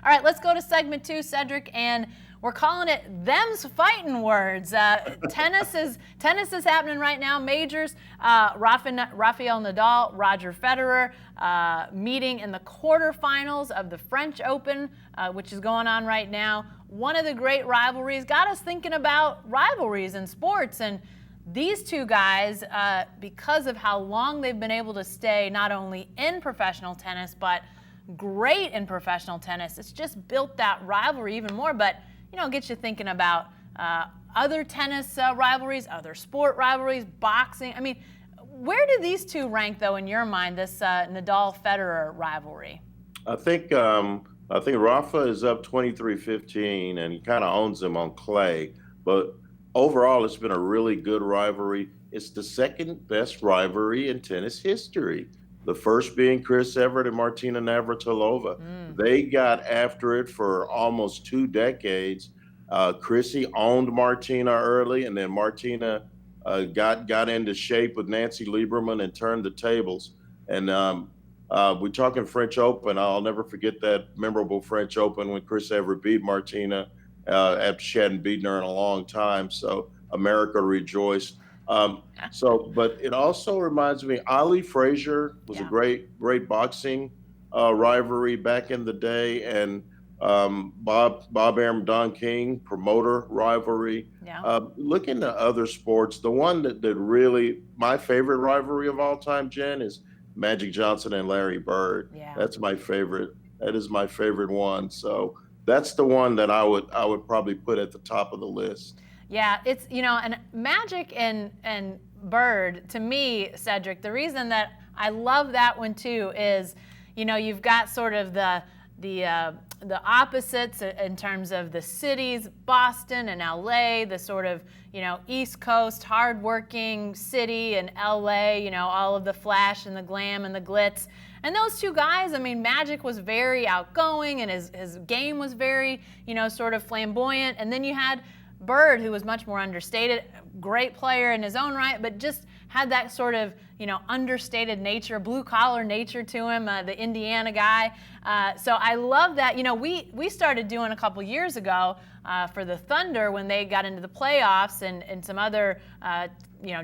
All right, let's go to segment 2, Cedric, and we're calling it Them's Fightin' Words. Tennis is happening right now. Majors, Rafael Nadal, Roger Federer meeting in the quarterfinals of the French Open, which is going on right now. One of the great rivalries. Got us thinking about rivalries in sports. And these two guys, because of how long they've been able to stay not only in professional tennis, but great in professional tennis, it's just built that rivalry even more. But gets you thinking about other tennis rivalries, other sport rivalries, boxing. I mean, where do these two rank, though, in your mind, this Nadal-Federer rivalry? I think Rafa is up 23-15, and he kind of owns him on clay. But overall, it's been a really good rivalry. It's the second best rivalry in tennis history. The first being Chris Evert and Martina Navratilova. They got after it for almost 2 decades. Chrissy owned Martina early, and then Martina got into shape with Nancy Lieberman and turned the tables. And we're talking French Open. I'll never forget that memorable French Open when Chris Evert beat Martina after she hadn't beaten her in a long time. So America rejoiced. But it also reminds me, Ali Frazier was a great boxing rivalry back in the day, and Bob Arum, Don King, promoter rivalry. Looking at other sports, the one that really, my favorite rivalry of all time, Jen, is Magic Johnson and Larry Bird. That's my favorite. That is my favorite one. So that's the one that I would probably put at the top of the list. Yeah, it's, and Magic and Bird, to me, Cedric, the reason that I love that one too is, you've got sort of the opposites in terms of the cities, Boston and LA, the sort of, East Coast, hardworking city, and LA, all of the flash and the glam and the glitz. And those two guys, I mean, Magic was very outgoing and his game was very, sort of flamboyant. And then you had Bird, who was much more understated, great player in his own right, but just had that sort of, understated nature, blue-collar nature to him, the Indiana guy. So I love that. We started doing a couple years ago for the Thunder when they got into the playoffs and some other,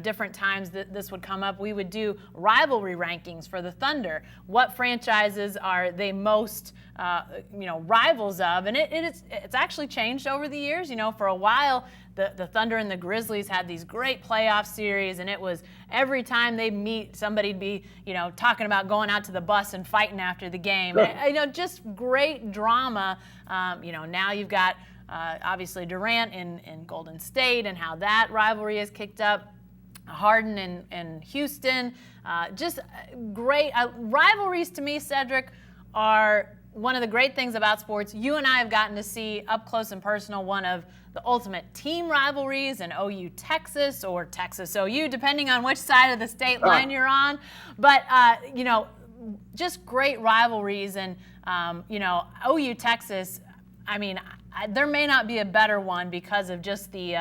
different times that this would come up. We would do rivalry rankings for the Thunder. What franchises are they most, rivals of? And it's actually changed over the years. For a while, the Thunder and the Grizzlies had these great playoff series, and it was every time they meet, somebody'd be, talking about going out to the bus and fighting after the game. Just great drama. Now you've got obviously Durant in Golden State and how that rivalry is kicked up. Harden in Houston. Just great. Rivalries to me, Cedric, are one of the great things about sports. You and I have gotten to see up close and personal one of the ultimate team rivalries in OU Texas or Texas OU, depending on which side of the state line you're on. But, just great rivalries. And, OU Texas, I mean, there may not be a better one because of just the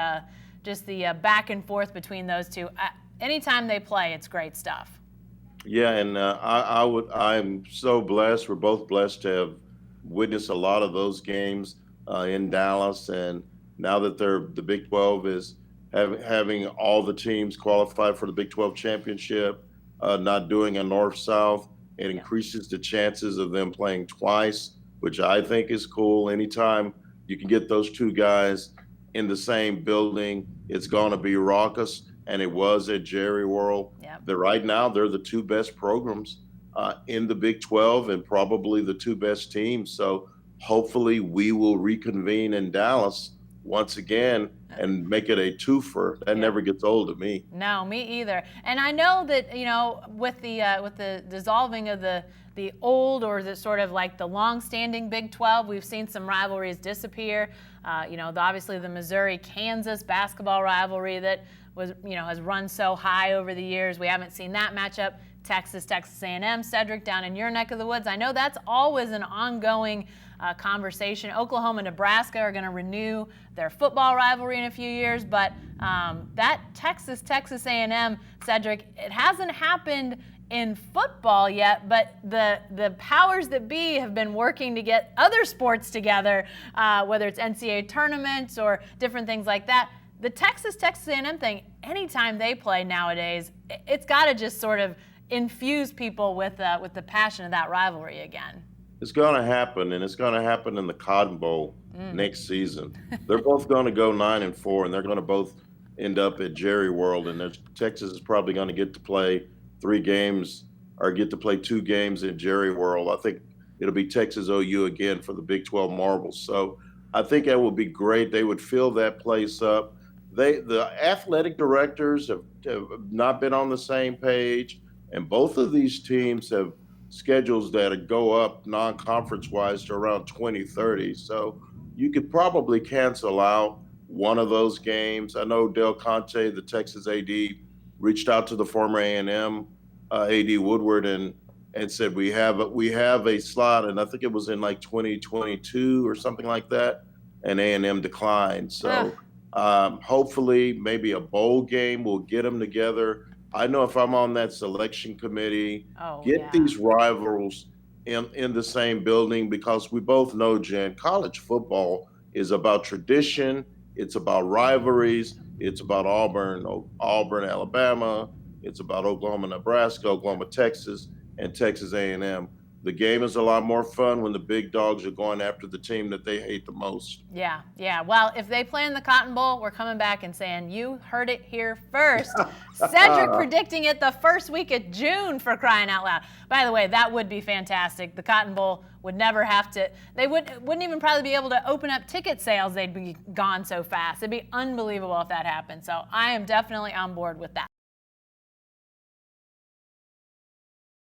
back and forth between those two. Anytime they play, it's great stuff. Yeah, and I'm so blessed. We're both blessed to have witnessed a lot of those games in Dallas, and now that the Big 12 is having all the teams qualify for the Big 12 championship, not doing a north-south, it increases the chances of them playing twice, which I think is cool. Anytime you can get those two guys in the same building, it's going to be raucous, and it was at Jerry World. Right now, they're the two best programs in the Big 12 and probably the two best teams. So hopefully we will reconvene in Dallas once again and make it a twofer. That never gets old to me. No, me either. And I know that, with the dissolving of the old, or the sort of like the long-standing Big 12, we've seen some rivalries disappear. Obviously the Missouri-Kansas basketball rivalry that was, has run so high over the years. We haven't seen that matchup. Texas A&M, Cedric, down in your neck of the woods. I know that's always an ongoing conversation. Oklahoma and Nebraska are going to renew their football rivalry in a few years, but that Texas A&M, Cedric, it hasn't happened in football yet, but the powers that be have been working to get other sports together, whether it's NCAA tournaments or different things like that. The Texas A&M thing, anytime they play nowadays, it's got to just sort of infuse people with the passion of that rivalry again. It's going to happen, and it's going to happen in the Cotton Bowl next season. They're both going to go 9-4, and they're going to both end up at Jerry World, and Texas is probably going to get to play 3 games or get to play 2 games at Jerry World. I think it'll be Texas OU again for the Big 12 marbles. So I think that would be great. They would fill that place up. The athletic directors have not been on the same page, and both of these teams have schedules that go up non-conference wise to around 2030. So you could probably cancel out one of those games. I know Del Conte, the Texas AD, reached out to the former A&M AD Woodward and said we have a slot, and I think it was in like 2022 or something like that, and A&M declined. So hopefully maybe a bowl game will get them together. I know if I'm on that selection committee, these rivals in the same building, because we both know, Jen, college football is about tradition. It's about rivalries. It's about Auburn, Alabama. It's about Oklahoma, Nebraska, Oklahoma, Texas, and Texas A&M. The game is a lot more fun when the big dogs are going after the team that they hate the most. Yeah. Well, if they play in the Cotton Bowl, we're coming back and saying, you heard it here first. Cedric predicting it the first week of June, for crying out loud. By the way, that would be fantastic. The Cotton Bowl would never have to, they wouldn't even probably be able to open up ticket sales. They'd be gone so fast. It'd be unbelievable if that happened. So I am definitely on board with that.